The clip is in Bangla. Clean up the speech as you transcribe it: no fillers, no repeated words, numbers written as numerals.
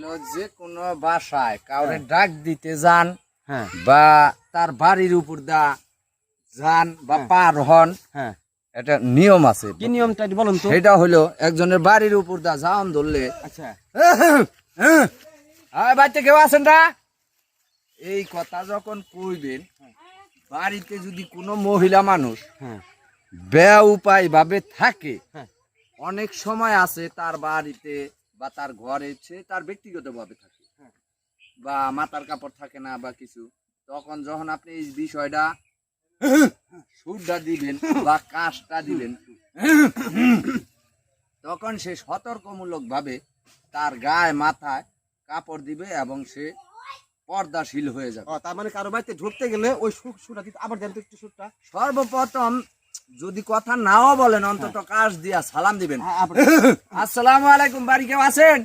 হইলো যে কোনো বাসায় কাউরে ডাক দিতে যান হ্যাঁ বা তার বাড়ির উপর দা যান বা পার হন, হ্যাঁ এটা নিয়ম আছে। কি নিয়মটা একটু বলুন তো। সেটা হইলো একজনের বাড়ির উপর দা যাওন ধরলে আচ্ছা বাড়িতে কেউ আছেন না, এই কথা যখন কইবেন, বাড়িতে যদি কোনো মহিলা মানুষ হ্যাঁ বেউপায় ভাবে থাকে, হ্যাঁ অনেক সময় আছে তার বাড়িতে বা তার ঘরে সে তার ব্যক্তিগত ভাবে থাকে বা মাথার কাপড় থাকে না বা কিছু, তখন যখন আপনি এই বিষয়টা সুরটা দিবেন বা কাশটা দিবেন, তখন সে সতর্কমূলক ভাবে তার গায়ে মাথায় কাপড় দিবে এবং সে পর্দাশীল হয়ে যাবে। তার মানে কারো বাড়িতে ঢুকতে গেলে ওই সুরটা দিতে আবার দেন তো একটু সুরটা। সর্বপ্রথম যদি কথা নাও বলেন, অন্তত কাশ দিয়া সালাম দিবেন, হ্যাঁ, আসসালামু আলাইকুম, বাড়ি কেউ আছেন?